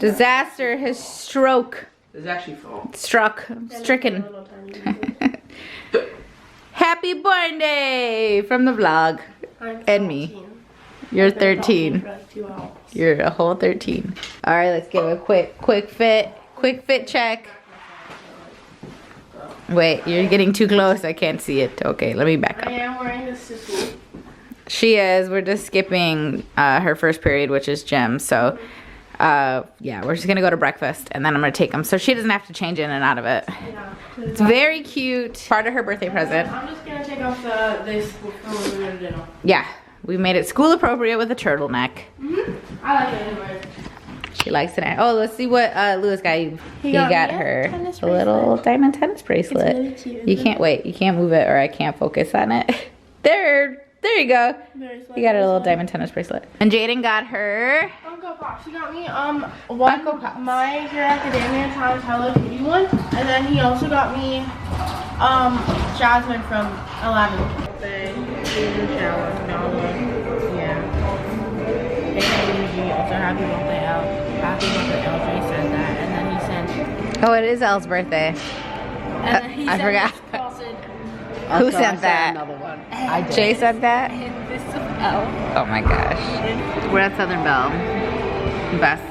Disaster has It's actually fall. stricken. Happy born day from the vlog. And me. You're 13. You're a whole 13. All right, let's give a quick fit check. Wait, you're getting too close. I can't see it. Okay, let me back up. I am wearing this to school. She is. We're just skipping her first period, which is gym. So, yeah, we're just gonna go to breakfast and then I'm gonna take them so she doesn't have to change in and out of it. Yeah, it's very cute. Part of her birthday present. I'm just gonna take off this before we go to dinner. Yeah, we made it school appropriate with a turtleneck. I like it anyway. She likes it. Oh, let's see what Lewis got you. He got her a little diamond tennis bracelet. Really cute, you can't wait. You can't move it or I can't focus on it. There you go. You got her a little diamond tennis bracelet. And Jaden got her. Funko Pops. He got me my Hero Academia times Hello Kitty one, and then he also got me Jasmine from 11. Yeah. Also happy birthday, L. Happy birthday, LJ said that, and then he sent. Oh, it is Elle's birthday. And then he I forgot. Who sent that? Another one. Jay said that? This is L. Oh my gosh. We're at Southern Belle. Best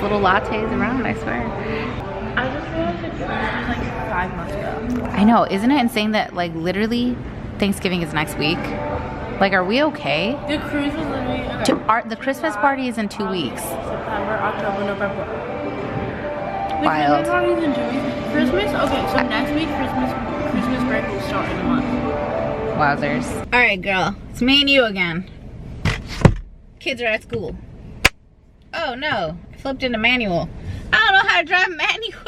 little lattes around, I swear. I just realized it was like 5 months ago. I know, isn't it insane that like literally Thanksgiving is next week? Like, are we okay? The cruise was literally The Christmas party is in 2 weeks. September, October, November. The Wild. Christmas party's in 2 weeks. Christmas? Okay, so next week Christmas break will start in a month. Wowzers. All right, girl. It's me and you again. Kids are at school. Oh no, I flipped into manual. I don't know how to drive manual.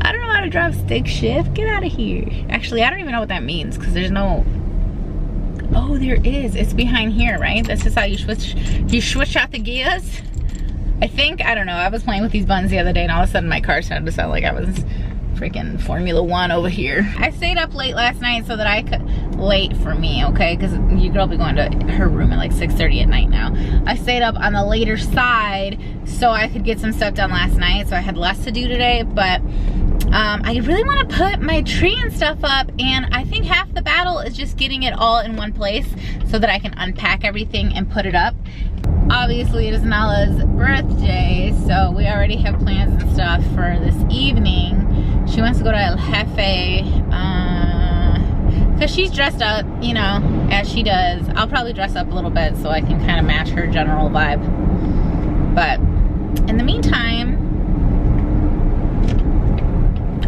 I don't know how to drive stick shift. Get out of here. Actually, I don't even know what that means because there's no. Oh, there is. It's behind here, right? This is how you switch out the gears. I think, I don't know. I was playing with these buttons the other day and all of a sudden my car started to sound like I was freaking Formula One over here. I stayed up late last night so that I could, late for me, okay? Because you girl be going to her room at like 6:30 at night now. I stayed up on the later side so I could get some stuff done last night, so I had less to do today, but I really want to put my tree and stuff up, and I think half the battle is just getting it all in one place so that I can unpack everything and put it up. Obviously, it is Nala's birthday, so we already have plans and stuff for this evening. She wants to go to El Jefe, because she's dressed up, you know, as she does. I'll probably dress up a little bit so I can kind of match her general vibe. But in the meantime,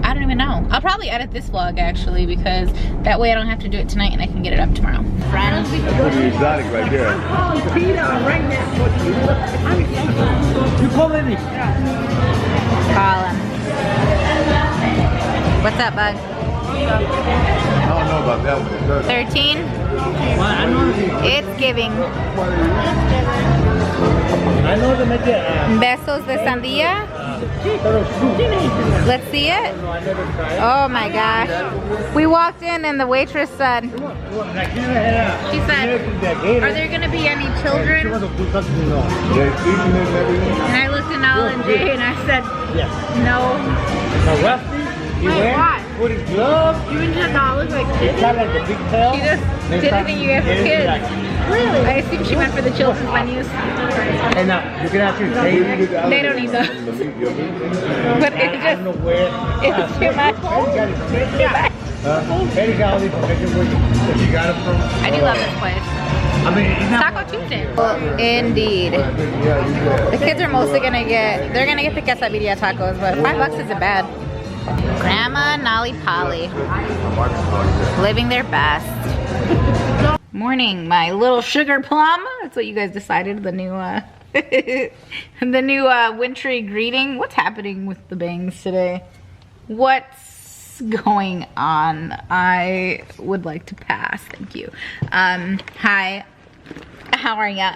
I don't even know. I'll probably edit this vlog actually because that way I don't have to do it tonight and I can get it up tomorrow. Friends. Pretty exotic right there. You call any? Call him. What's up, bud? I don't know about that one. 13? It's giving. I know to make it. Besos de sandía? Let's see it. Oh my gosh. We walked in and the waitress said, she said, are there going to be any children? And I looked at Nala and Jay and I said, no. Wait, why? Put his gloves. You didn't have not look like kids? Kind of like the big tail. She just didn't think you guys were kids. Really? I assume she meant for the children's menus. And you can actually say They don't need those. But it's I don't know just, where. it's too much. Eddie got all the information where you got it from. I do love this place. I mean, it's not Taco Tuesday. Indeed. The kids are mostly gonna they're gonna get the quesadilla tacos, but $5 isn't bad. Grandma Nolly Polly. Living their best. Morning, my little sugar plum. That's what you guys decided, the new the new wintry greeting. What's happening with the bangs today? What's going on? I would like to pass, thank you. Hi, how are ya?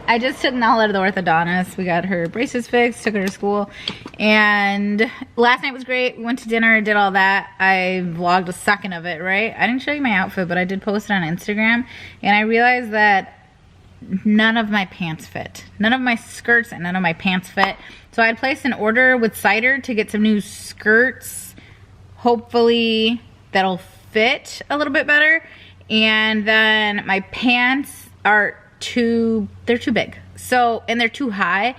I just took Nala to the orthodontist. We got her braces fixed, took her to school, and last night was great. We went to dinner, did all that. I vlogged a second of it, right? I didn't show you my outfit, but I did post it on Instagram, and I realized that none of my pants fit. None of my skirts and none of my pants fit. So I had placed an order with Cider to get some new skirts. Hopefully that'll fit a little bit better. And then my pants are they're too big. So, and they're too high.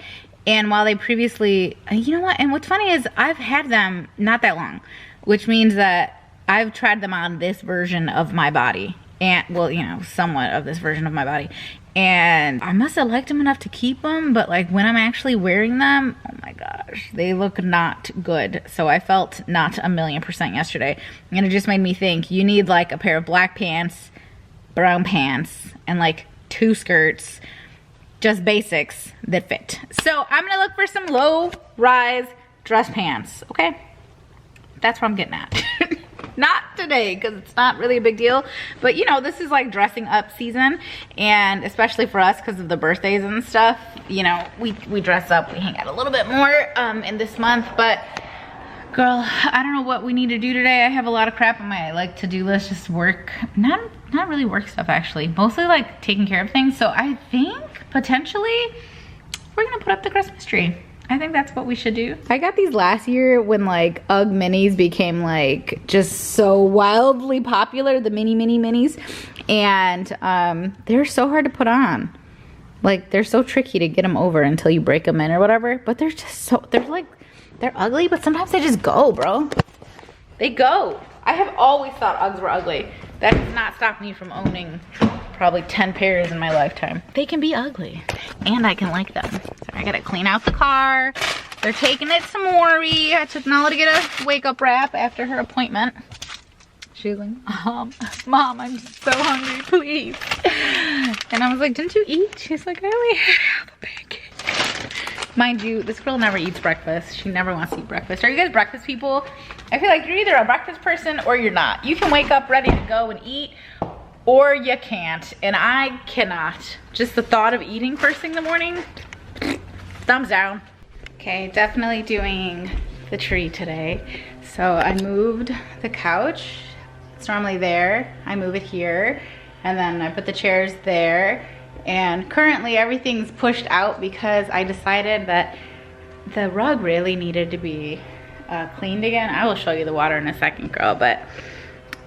And while they previously, you know what? And what's funny is I've had them not that long, which means that I've tried them on this version of my body. And, well, you know, somewhat of this version of my body. And I must have liked them enough to keep them, but like when I'm actually wearing them, oh my gosh, they look not good. So I felt not 1,000,000% yesterday. And it just made me think, you need like a pair of black pants, brown pants, and like 2 skirts, just basics that fit. So I'm gonna look for some low-rise dress pants, okay? That's what I'm getting at. Not today, because it's not really a big deal. But you know, this is like dressing up season. And especially for us, because of the birthdays and stuff, you know, we dress up, we hang out a little bit more in this month. But girl, I don't know what we need to do today. I have a lot of crap on my like to-do list, just work. Not really work stuff actually. Mostly like taking care of things. So I think potentially we're gonna put up the Christmas tree. I think that's what we should do. I got these last year when like UGG minis became like just so wildly popular, the minis. And they're so hard to put on. Like they're so tricky to get them over until you break them in or whatever. But they're just so, they're ugly, but sometimes they just go, bro. They go. I have always thought Uggs were ugly. That does not stop me from owning probably 10 pairs in my lifetime. They can be ugly and I can like them. So I gotta clean out the car. They're taking it to Maury. I took Nala to get a wake up wrap after her appointment. She was like, Mom, I'm so hungry, please. And I was like, didn't you eat? She's like, I only have a pancake. Mind you, this girl never eats breakfast. She never wants to eat breakfast. Are you guys breakfast people? I feel like you're either a breakfast person or you're not. You can wake up ready to go and eat, or you can't, and I cannot. Just the thought of eating first thing in the morning, thumbs down. Okay, definitely doing the tree today. So I moved the couch. It's normally there. I move it here, and then I put the chairs there. And currently everything's pushed out because I decided that the rug really needed to be cleaned again. I will show you the water in a second, girl, but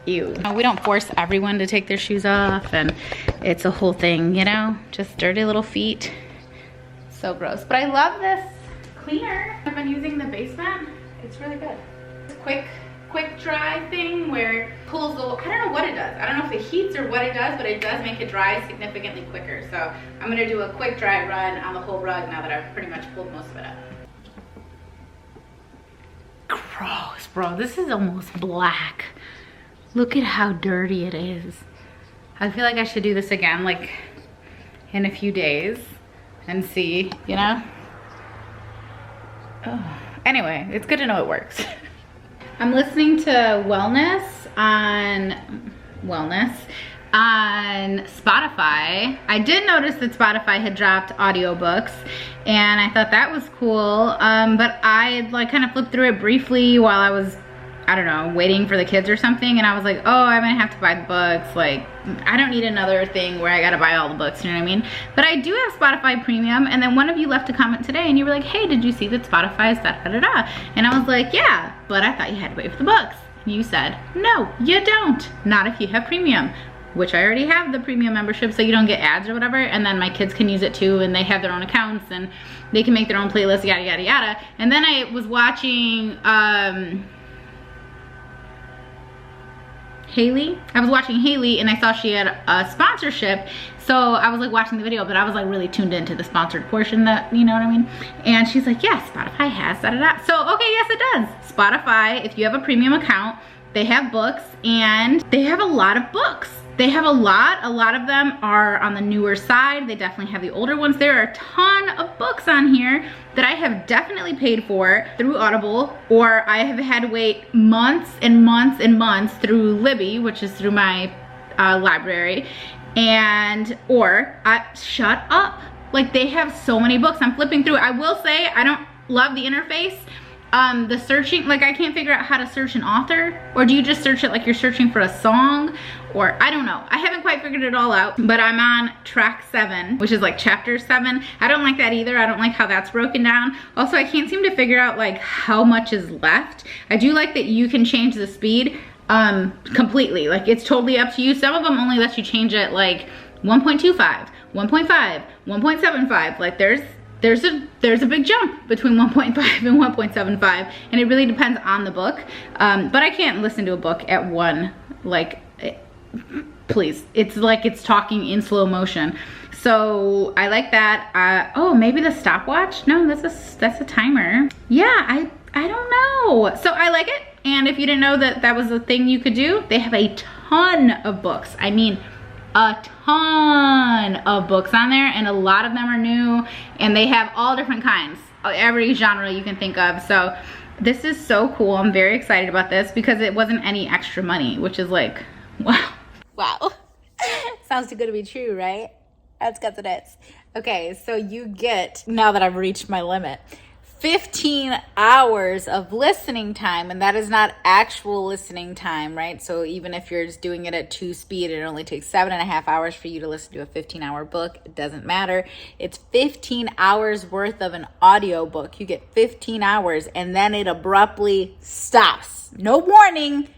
ew. We don't force everyone to take their shoes off, and it's a whole thing, you know? Just dirty little feet. So gross. But I love this cleaner. I've been using the basement. It's really good. It's quick dry thing where it pulls the, I don't know what it does. I don't know if it heats or what it does, but it does make it dry significantly quicker. So I'm gonna do a quick dry run on the whole rug now that I've pretty much pulled most of it up. Gross, bro. This is almost black. Look at how dirty it is. I feel like I should do this again, like in a few days and see, you know? Oh. Anyway, it's good to know it works. I'm listening to Wellness on Spotify. I did notice that Spotify had dropped audiobooks, and I thought that was cool. But I like kind of flipped through it briefly while I was, I don't know, waiting for the kids or something, and I was like, oh, I'm gonna have to buy the books. Like, I don't need another thing where I gotta buy all the books, you know what I mean? But I do have Spotify Premium, and then one of you left a comment today, and you were like, hey, did you see that Spotify is da-da-da-da? And I was like, yeah, but I thought you had to wait for the books. And you said, no, you don't. Not if you have Premium, which I already have the Premium membership, so you don't get ads or whatever, and then my kids can use it too, and they have their own accounts, and they can make their own playlists, yada, yada, yada. And then I was watching, Haley. I was watching Haley and I saw she had a sponsorship. So I was like watching the video, but I was like really tuned into the sponsored portion, that, you know what I mean? And she's like, yeah, Spotify has da-da-da. So, okay, yes it does. Spotify, if you have a premium account, they have books, and they have a lot of books. They have a lot of them are on the newer side. They definitely have the older ones. There are a ton of books on here that I have definitely paid for through Audible, or I have had to wait months and months and months through Libby, which is through my library, shut up. Like, they have so many books. I'm flipping through. I will say I don't love the interface. the searching, like I can't figure out how to search an author, or do you just search it like you're searching for a song, or I don't know. I haven't quite figured it all out, but I'm on track 7, which is like chapter 7. I don't like that either. I don't like how that's broken down. Also, I can't seem to figure out like how much is left. I do like that you can change the speed completely. Like it's totally up to you. Some of them only let you change it like 1.25, 1.5, 1.75. Like there's a big jump between 1.5 and 1.75, and it really depends on the book. But I can't listen to a book at one, like, please. It's like it's talking in slow motion. So I like that. Oh, maybe the stopwatch? No, that's a timer. Yeah, I don't know. So I like it. And if you didn't know that that was a thing you could do, they have a ton of books. I mean, a ton of books on there, and a lot of them are new, and they have all different kinds, every genre you can think of. So this is so cool. I'm very excited about this because it wasn't any extra money, which is like, wow. Sounds too good to be true, right? That's got the nuts. Okay, so you get, now that I've reached my limit, 15 hours of listening time, and that is not actual listening time, right? So even if you're just doing it at 2 speed, it only takes 7.5 hours for you to listen to a 15-hour book. It doesn't matter. It's 15 hours worth of an audio book. You get 15 hours, and then it abruptly stops. No warning,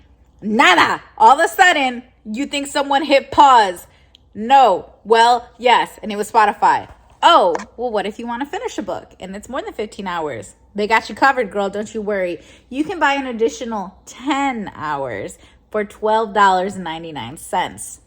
nada. All of a sudden, you think someone hit pause. No. Well, yes, and it was Spotify. Oh, well, what if you want to finish a book and it's more than 15 hours? They got you covered, girl. Don't you worry. You can buy an additional 10 hours for $12.99.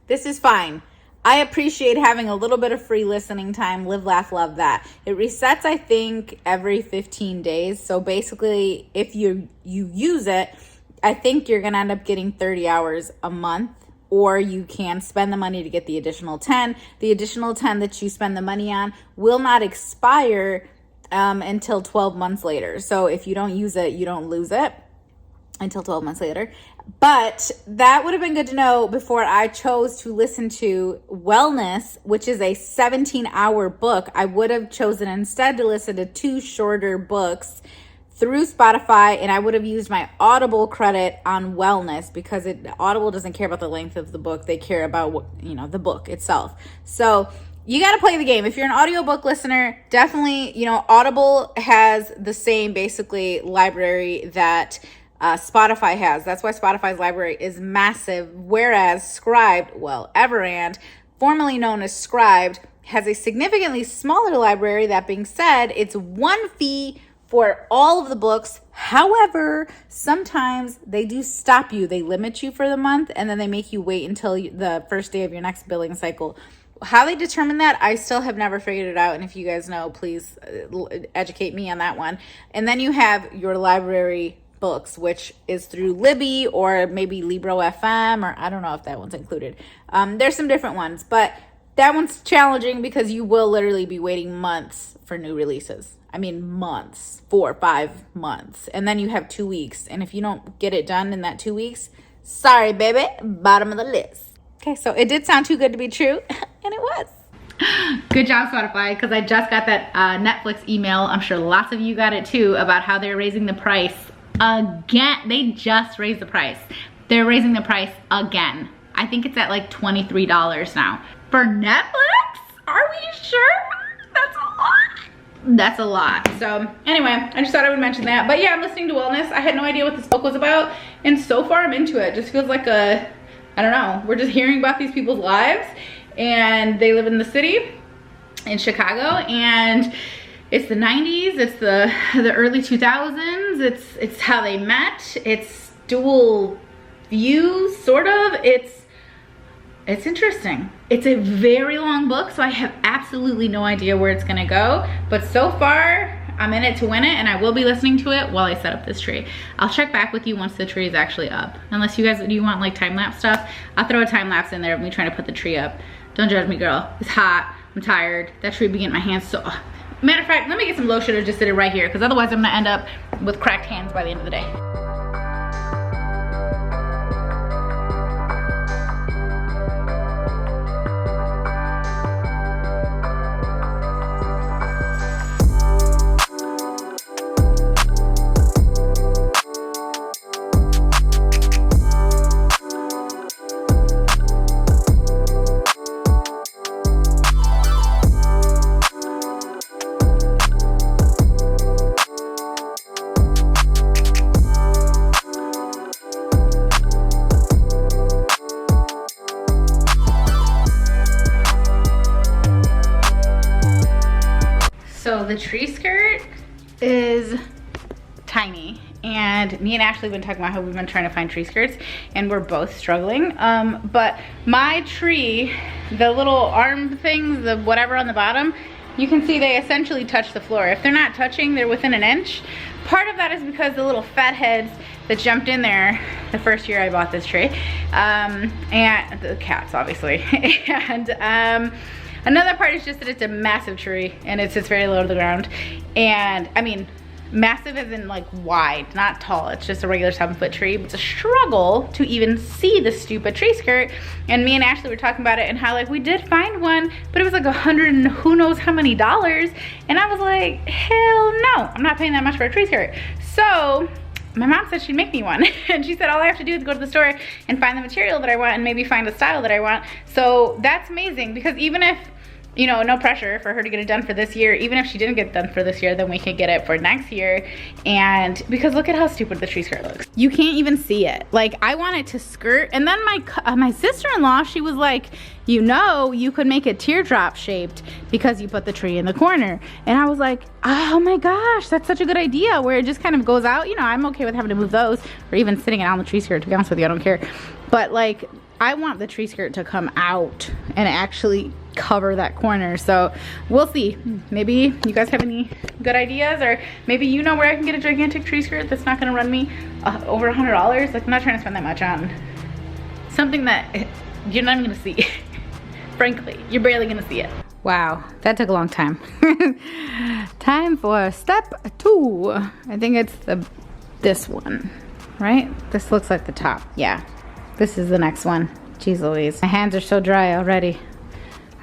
This is fine. I appreciate having a little bit of free listening time. Live, laugh, love that. It resets, I think, every 15 days. So basically, if you use it, I think you're going to end up getting 30 hours a month. Or you can spend the money to get the additional 10. The additional 10 that you spend the money on will not expire until 12 months later. So if you don't use it, you don't lose it until 12 months later. But that would have been good to know before I chose to listen to Wellness, which is a 17-hour book. I would have chosen instead to listen to 2 shorter books through Spotify, and I would have used my Audible credit on Wellness because Audible doesn't care about the length of the book. They care about, the book itself. So you got to play the game. If you're an audiobook listener, definitely, Audible has the same basically library that Spotify has. That's why Spotify's library is massive, whereas Everand, formerly known as Scribd, has a significantly smaller library. That being said, it's one fee for all of the books. However, sometimes they do stop you. They limit you for the month, and then they make you wait until the first day of your next billing cycle. How they determine that, I still have never figured it out. And if you guys know, please educate me on that one. And then you have your library books, which is through Libby or maybe Libro FM, or I don't know if that one's included. There's some different ones, but that one's challenging because you will literally be waiting months for new releases. I mean, months, 4 or 5 months. And then you have 2 weeks. And if you don't get it done in that 2 weeks, sorry, baby, bottom of the list. Okay, so it did sound too good to be true, and it was. Good job, Spotify, because I just got that Netflix email. I'm sure lots of you got it too, about how they're raising the price again. They just raised the price. They're raising the price again. I think it's at like $23 now. For Netflix? Are we sure? That's a lot. That's a lot. So anyway, I just thought I would mention that. But yeah, I'm listening to Wellness. I had no idea what this book was about, and so far I'm into it. Just feels like I don't know, we're just hearing about these people's lives, and they live in the city in Chicago, and it's the 90s, it's the early 2000s, it's how they met, it's dual views, sort of. It's interesting. It's a very long book, so I have absolutely no idea where it's gonna go. But so far, I'm in it to win it, and I will be listening to it while I set up this tree. I'll check back with you once the tree is actually up. Unless you guys, do you want like time-lapse stuff? I'll throw a time-lapse in there of me trying to put the tree up. Don't judge me, girl. It's hot, I'm tired. That tree be getting my hands so... Matter of fact, let me get some lotion and just sit it right here, because otherwise I'm gonna end up with cracked hands by the end of the day. So the tree skirt is tiny, and me and Ashley have been talking about how we've been trying to find tree skirts and we're both struggling. But my tree, the little arm things, the whatever on the bottom, you can see they essentially touch the floor. If they're not touching, they're within an inch. Part of that is because the little fat heads that jumped in there the first year I bought this tree, and the cats obviously. And another part is just that it's a massive tree and it sits very low to the ground. And I mean, massive as in like wide, not tall. It's just a regular 7-foot tree. But it's a struggle to even see the stupid tree skirt. And me and Ashley were talking about it and how like we did find one, but it was like $100 and who knows how many dollars. And I was like, hell no, I'm not paying that much for a tree skirt. So my mom said she'd make me one. And she said all I have to do is go to the store and find the material that I want and maybe find the style that I want. So that's amazing, because even if, you know, no pressure for her to get it done for this year. Even if she didn't get it done for this year, then we could get it for next year. And because look at how stupid the tree skirt looks. You can't even see it. Like, I want it to skirt. And then my sister-in-law, she was like, you know, you could make it teardrop shaped because you put the tree in the corner. And I was like, oh my gosh, that's such a good idea, where it just kind of goes out. You know, I'm okay with having to move those, or even sitting it on the tree skirt, to be honest with you, I don't care. But like, I want the tree skirt to come out and actually cover that corner. So we'll see. Maybe you guys have any good ideas, or maybe you know where I can get a gigantic tree skirt that's not gonna run me over $100. Like, I'm not trying to spend that much on something that you're not even gonna see. Frankly, you're barely gonna see it. Wow, that took a long time. Time for step 2. I think it's this one, right? This looks like the top. Yeah, this is the next one. Jeez Louise, my hands are so dry already.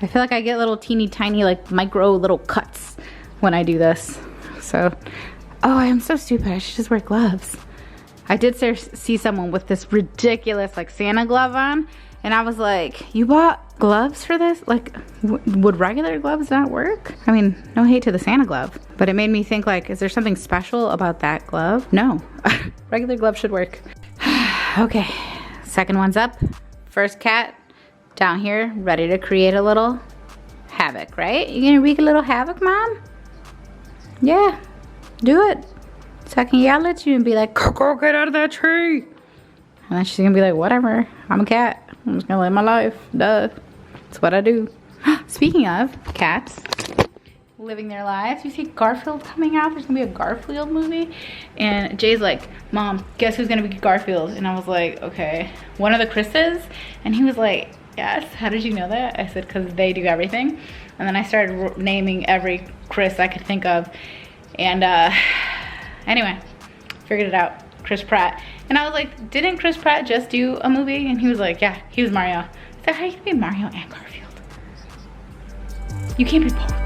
I feel like I get little teeny tiny like micro little cuts when I do this. So, oh, I am so stupid. I should just wear gloves. I did see someone with this ridiculous like Santa glove on, and I was like, you bought gloves for this? Like, would regular gloves not work? I mean, no hate to the Santa glove, but it made me think like, is there something special about that glove? No, regular gloves should work. Okay, second one's up. First cat down here, ready to create a little havoc, right? You gonna wreak a little havoc, Mom? Yeah, do it. So I can yell at you and be like, go get out of that tree. And then she's gonna be like, whatever, I'm a cat. I'm just gonna live my life, duh. That's what I do. Speaking of cats living their lives, you see Garfield coming out. There's gonna be a Garfield movie. And Jay's like, Mom, guess who's gonna be Garfield? And I was like, okay, one of the Chris's? And he was like, yes, how did you know that? I said, because they do everything. And then I started naming every Chris I could think of. And anyway, figured it out, Chris Pratt. And I was like, didn't Chris Pratt just do a movie? And he was like, yeah, he was Mario. I said, how can you be Mario and Garfield? You can't be both.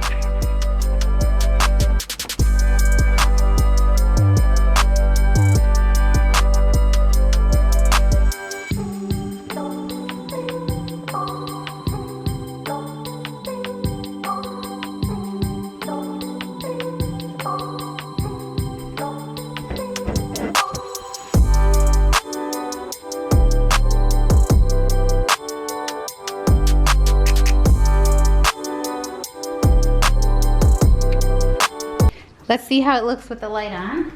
Let's see how it looks with the light on.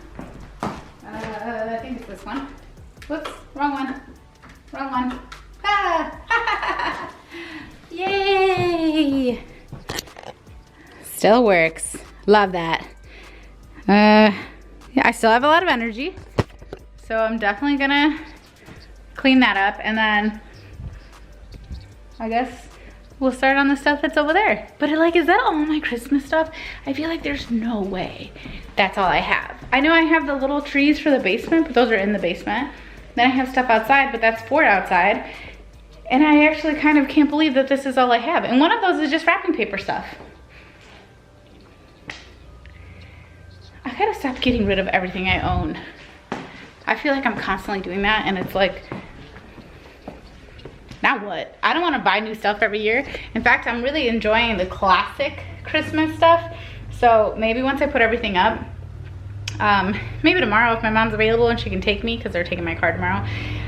I think it's this one. Whoops, wrong one. Wrong one. Ah! Yay! Still works. Love that. Yeah, I still have a lot of energy. So I'm definitely gonna clean that up, and then I guess we'll start on the stuff that's over there. But like, is that all my Christmas stuff? I feel like there's no way that's all I have. I know I have the little trees for the basement, but those are in the basement. Then I have stuff outside, but that's for outside. And I actually kind of can't believe that this is all I have. And one of those is just wrapping paper stuff. I gotta stop getting rid of everything I own. I feel like I'm constantly doing that, and it's like, now what? I don't want to buy new stuff every year. In fact, I'm really enjoying the classic Christmas stuff. So maybe once I put everything up, maybe tomorrow if my mom's available and she can take me, because they're taking my car tomorrow,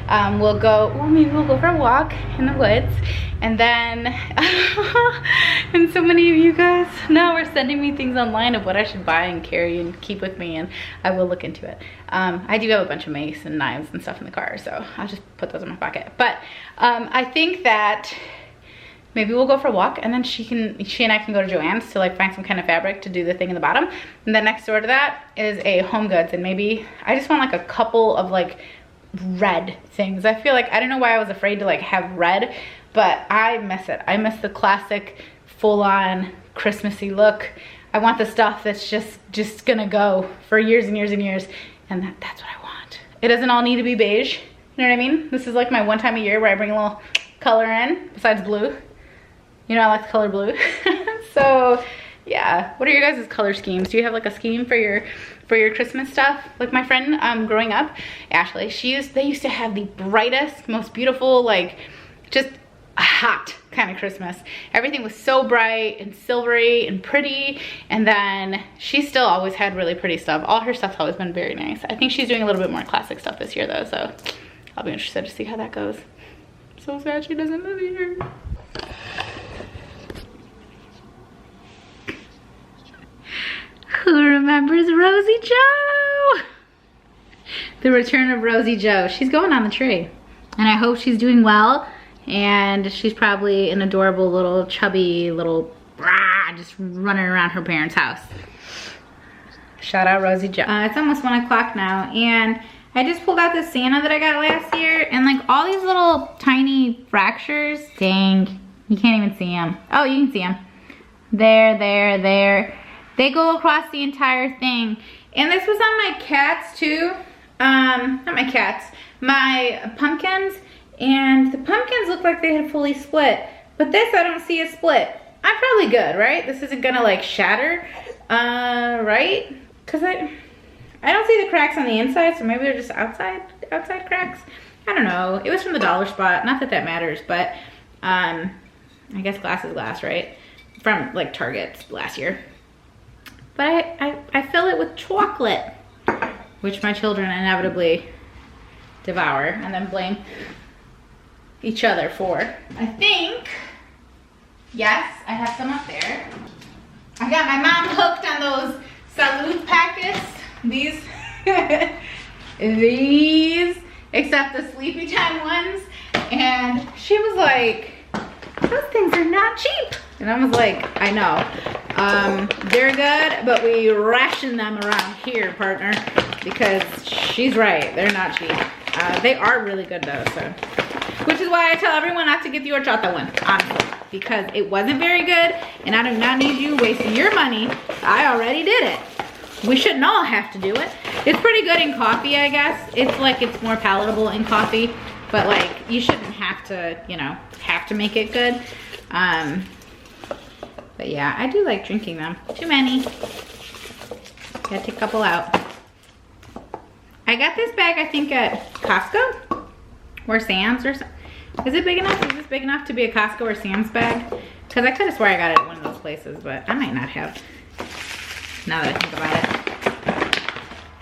maybe we'll go for a walk in the woods. And then, and so many of you guys now are sending me things online of what I should buy and carry and keep with me, and I will look into it. I do have a bunch of mace and knives and stuff in the car, so I'll just put those in my pocket. But I think that maybe we'll go for a walk, and then she and I can go to Joann's to like find some kind of fabric to do the thing in the bottom. And then next door to that is a Home Goods, and maybe I just want like a couple of like red things. I feel like, I don't know why I was afraid to like have red, but I miss it. I miss the classic full-on Christmassy look. I want the stuff that's just gonna go for years and years and years, and that's what I want. It doesn't all need to be beige, you know what I mean? This is like my one time a year where I bring a little color in, besides blue. You know I like the color blue. So yeah, what are your guys' color schemes? Do you have like a scheme for your Christmas stuff? Like my friend growing up, Ashley, they used to have the brightest, most beautiful, like just hot kind of Christmas. Everything was so bright and silvery and pretty, and then she still always had really pretty stuff. All her stuff's always been very nice. I think she's doing a little bit more classic stuff this year though, so I'll be interested to see how that goes. So sad she doesn't live here. Who remembers Rosie Joe? The return of Rosie Joe. She's going on the tree, and I hope she's doing well. And she's probably an adorable little chubby little just running around her parents' house. Shout out Rosie Joe. It's almost 1 o'clock now, and I just pulled out the Santa that I got last year, and like all these little tiny fractures. Dang, you can't even see them. Oh, you can see them. There. They go across the entire thing. And this was on my cats too. Not my cats, my pumpkins. And the pumpkins look like they had fully split, but this I don't see a split. I'm probably good, right? This isn't gonna like shatter, right? Cause I don't see the cracks on the inside, so maybe they're just outside cracks. I don't know. It was from the dollar spot. Not that that matters, but I guess glass is glass, right? From like Target last year. But I fill it with chocolate, which my children inevitably devour and then blame each other for. I think, yes, I have some up there. I got my mom hooked on those salud packets. These, except the sleepy time ones. And she was like, those things are not cheap. And I was like, I know. They're good, but we ration them around here, partner, because she's right, they're not cheap. They are really good though, so. Which is why I tell everyone not to get the horchata one, honestly, because it wasn't very good, and I do not need you wasting your money. I already did it. We shouldn't all have to do it. It's pretty good in coffee, I guess. It's like, it's more palatable in coffee, but like, you shouldn't have to, you know, have to make it good. But yeah, I do like drinking them. Too many. Gotta take a couple out. I got this bag, I think, at Costco or Sam's or something. Is it big enough? Is this big enough to be a Costco or Sam's bag? Because I could have sworn I got it at one of those places, but I might not have. Now that I think about it.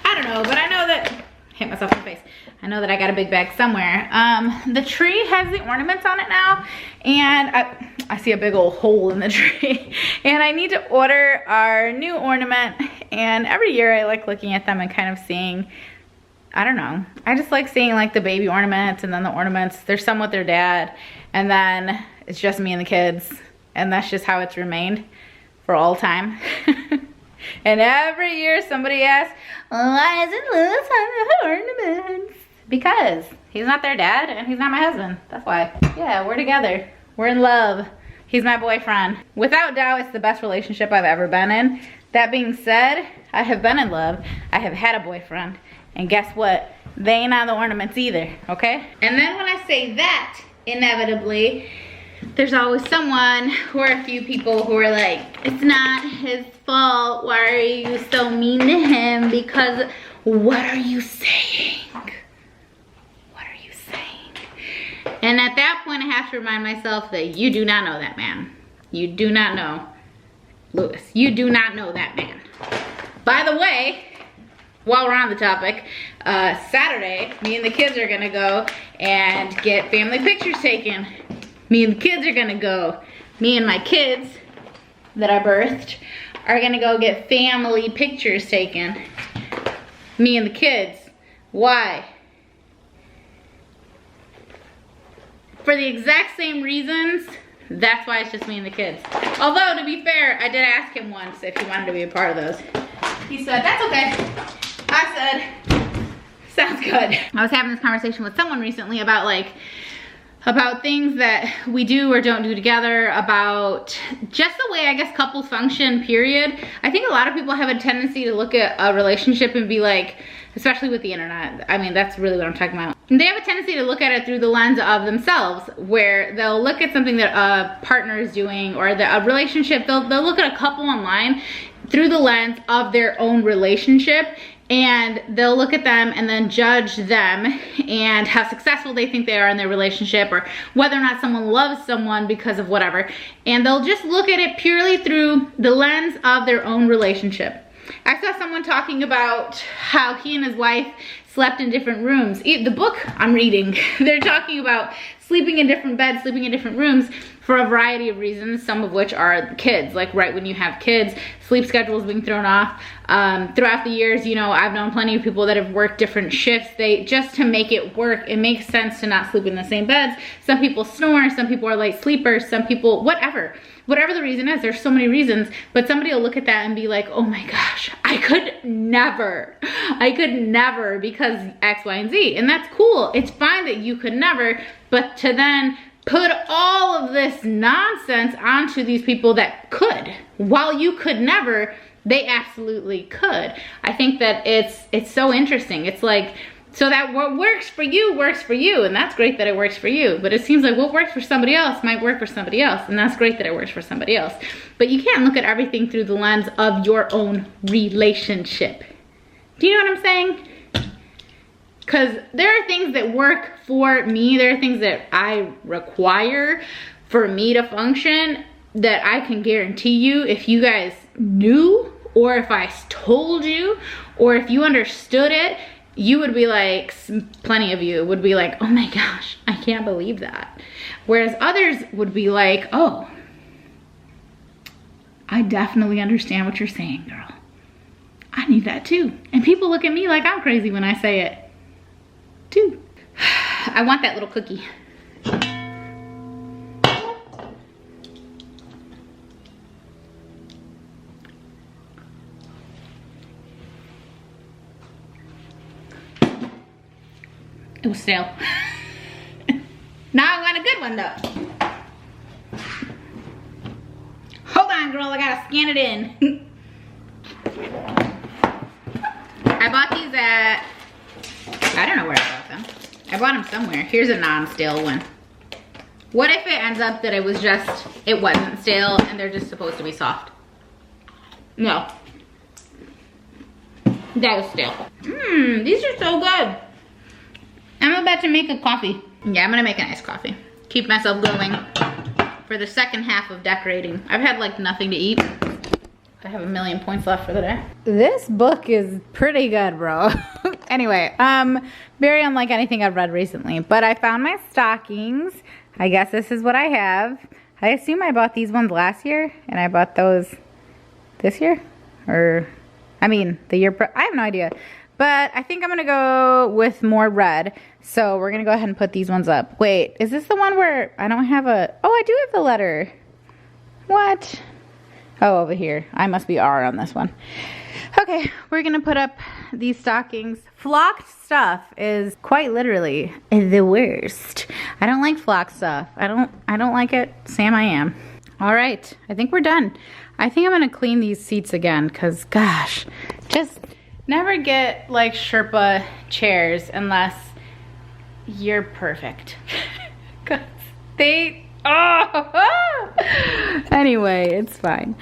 I don't know, but I know that, hit myself in the face. I know that I got a big bag somewhere. The tree has the ornaments on it now, and I see a big old hole in the tree. And I need to order our new ornament, and every year I like looking at them and kind of seeing, I don't know. I just like seeing like the baby ornaments and then the ornaments. There's some with their dad, and then it's just me and the kids, and that's just how it's remained for all time. And every year somebody asks, why isn't Lewis on the ornaments? Because he's not their dad and he's not my husband. That's why. Yeah, we're together. We're in love. He's my boyfriend. Without doubt, it's the best relationship I've ever been in. That being said, I have been in love. I have had a boyfriend. And guess what? They ain't on the ornaments either, okay? And then when I say that, inevitably, there's always someone or a few people who are like, it's not his fault. Why are you so mean to him? Because what are you saying? What are you saying? And at that point, I have to remind myself that you do not know that man. You do not know Lewis. You do not know that man. By the way, while we're on the topic, Saturday, me and the kids are gonna go and get family pictures taken. Me and the kids are gonna go. Me and my kids that I birthed are gonna go get family pictures taken. Me and the kids. Why? For the exact same reasons, that's why it's just me and the kids. Although, to be fair, I did ask him once if he wanted to be a part of those. He said, that's okay. I said, sounds good. I was having this conversation with someone recently about things that we do or don't do together, about just the way, I guess, couples function, period. I think a lot of people have a tendency to look at a relationship and be like, especially with the internet, I mean, that's really what I'm talking about. They have a tendency to look at it through the lens of themselves, where they'll look at something that a partner is doing or a relationship, they'll look at a couple online through the lens of their own relationship, and they'll look at them and then judge them and how successful they think they are in their relationship, or whether or not someone loves someone because of whatever. And they'll just look at it purely through the lens of their own relationship. I saw someone talking about how he and his wife slept in different rooms. The book I'm reading, they're talking about sleeping in different beds, sleeping in different rooms for a variety of reasons, some of which are kids. Like right when you have kids, sleep schedules being thrown off. Throughout the years, you know, I've known plenty of people that have worked different shifts. Just to make it work, it makes sense to not sleep in the same beds. Some people snore, some people are light sleepers, some people, whatever the reason is, there's so many reasons, but somebody will look at that and be like, oh my gosh, I could never because X, Y, and Z. And that's cool. It's fine that you could never, but to then put all of this nonsense onto these people that could, while you could never, they absolutely could. I think that it's so interesting. It's like, so that what works for you, and that's great that it works for you, but it seems like what works for somebody else might work for somebody else, and that's great that it works for somebody else. But you can't look at everything through the lens of your own relationship. Do you know what I'm saying? Because there are things that work for me, there are things that I require for me to function that I can guarantee you, if you guys knew, or if I told you, or if you understood it, you would be like, plenty of you would be like, oh my gosh, I can't believe that. Whereas others would be like, oh, I definitely understand what you're saying, girl. I need that too. And people look at me like I'm crazy when I say it too. I want that little cookie. It was stale. Now I want a good one though. Hold on, girl, I gotta scan it in. I bought these at, I don't know where I bought them. I bought them somewhere. Here's a non-stale one. What if it ends up that it wasn't stale and they're just supposed to be soft? No. That was stale. These are so good. I'm about to make a coffee. Yeah, I'm gonna make an iced coffee. Keep myself going for the second half of decorating. I've had like nothing to eat. I have 1,000,000 points left for the day. This book is pretty good, bro. Anyway, very unlike anything I've read recently, but I found my stockings. I guess this is what I have. I assume I bought these ones last year and I bought those this year, or I mean the year, I have no idea. But I think I'm gonna go with more red. So we're gonna go ahead and put these ones up. Wait, is this the one where I don't have a, oh, I do have the letter. What? Oh, over here. I must be R on this one. Okay, we're gonna put up these stockings. Flocked stuff is quite literally the worst. I don't like flocked stuff. I don't like it. Sam, I am. All right, I think we're done. I think I'm gonna clean these seats again, cause gosh, just never get like Sherpa chairs unless you're perfect. Cause they, oh. Anyway, it's fine.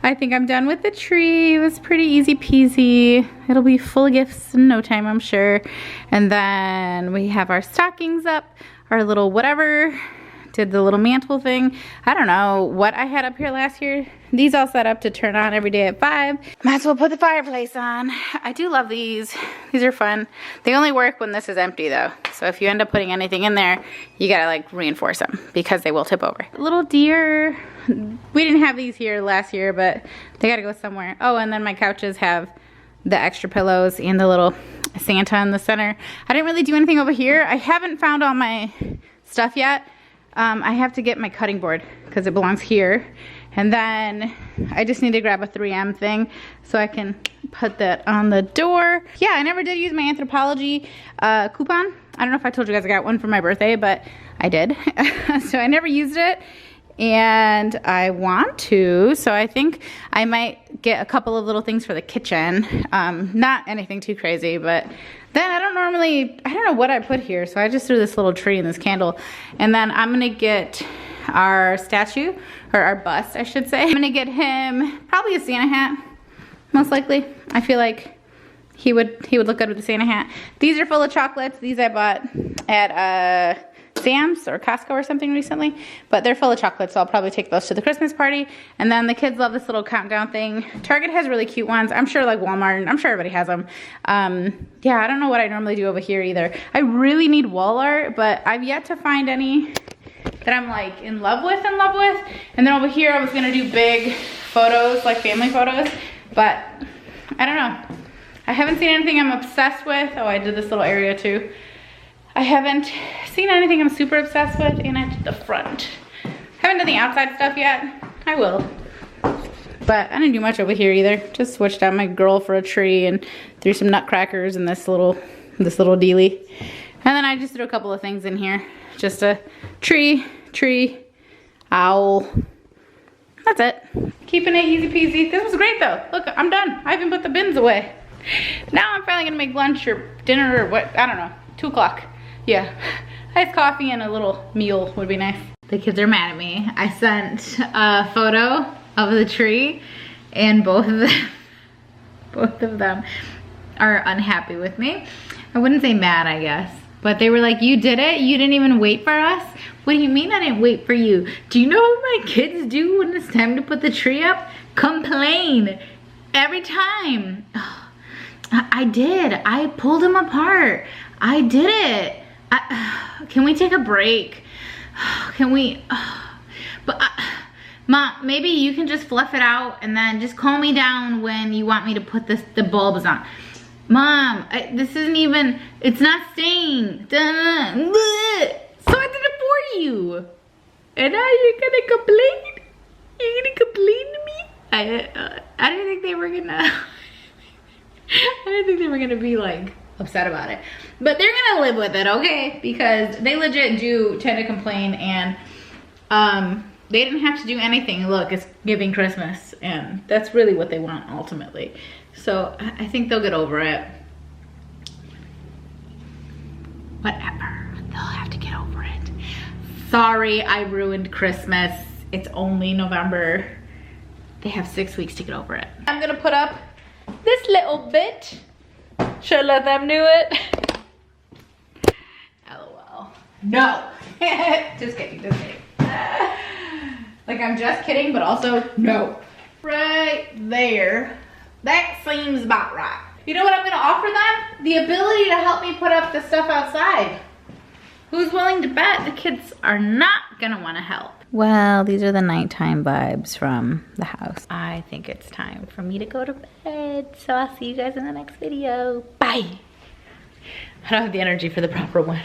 I think I'm done with the tree. It was pretty easy peasy. It'll be full of gifts in no time, I'm sure. And then we have our stockings up, our little whatever. Did the little mantle thing. I don't know what I had up here last year. these all set up to turn on every day at 5. Might as well put the fireplace on. I do love these. These are fun. They only work when this is empty though. So if you end up putting anything in there, you gotta like reinforce them because they will tip over. Little deer. We didn't have these here last year, but they gotta go somewhere. Oh, and then my couches have the extra pillows and the little Santa in the center. I didn't really do anything over here. I haven't found all my stuff yet. I have to get my cutting board because it belongs here. And then I just need to grab a 3M thing so I can put that on the door. Yeah, I never did use my Anthropologie coupon. I don't know if I told you guys I got one for my birthday, but I did. So I never used it. And I want to, so I think I might get a couple of little things for the kitchen. Not anything too crazy, but then I don't know what I put here, so I just threw this little tree and this candle. And then I'm gonna get our statue, or our bust, I should say. I'm gonna get him probably a Santa hat, most likely. I feel like he would look good with the Santa hat. These are full of chocolates. These I bought at Sam's or Costco or something recently, but they're full of chocolate, so I'll probably take those to the Christmas party. And then the kids love this little countdown thing. Target has really cute ones. I'm sure like Walmart, I'm sure everybody has them. Yeah, I don't know what I normally do over here either. I really need wall art, but I've yet to find any that I'm like in love with. And then over here I was gonna do big photos, like family photos, but I don't know. I haven't seen anything I'm obsessed with. Oh, I did this little area too. I haven't seen anything I'm super obsessed with, and I did the front. Haven't done the outside stuff yet. I will. But I didn't do much over here either. Just switched out my girl for a tree and threw some nutcrackers and this little dealie. And then I just threw a couple of things in here. Just a tree, owl. That's it. Keeping it easy peasy. This was great though. Look, I'm done. I even put the bins away. Now I'm finally gonna make lunch or dinner or what, I don't know, 2 o'clock. Yeah, iced coffee and a little meal would be nice. The kids are mad at me. I sent a photo of the tree and both of them are unhappy with me. I wouldn't say mad, I guess, but they were like, you did it? You didn't even wait for us? What do you mean I didn't wait for you? Do you know what my kids do when it's time to put the tree up? Complain every time. I did. I pulled them apart. I did it. Can we take a break? Can we? But Mom, maybe you can just fluff it out and then just calm me down when you want me to put the bulbs on. Mom, this isn't even, it's not staying. So I did it for you. And now you're gonna complain? You're gonna complain to me? I didn't think they were gonna, I didn't think they were gonna be like upset about it, but they're gonna live with it, okay? Because they legit do tend to complain, and they didn't have to do anything. Look, it's giving Christmas, and that's really what they want ultimately. So I think they'll get over it. Whatever, they'll have to get over it. Sorry, I ruined Christmas. It's only November. They have 6 weeks to get over it. I'm gonna put up this little bit. Should I let them do it? LOL. No. Just kidding, just kidding. Like I'm just kidding, but also no. Right there. That seems about right. You know what I'm gonna offer them? The ability to help me put up the stuff outside. Who's willing to bet the kids are not gonna wanna help? Well, these are the nighttime vibes from the house. I think it's time for me to go to bed. So I'll see you guys in the next video. Bye. I don't have the energy for the proper one.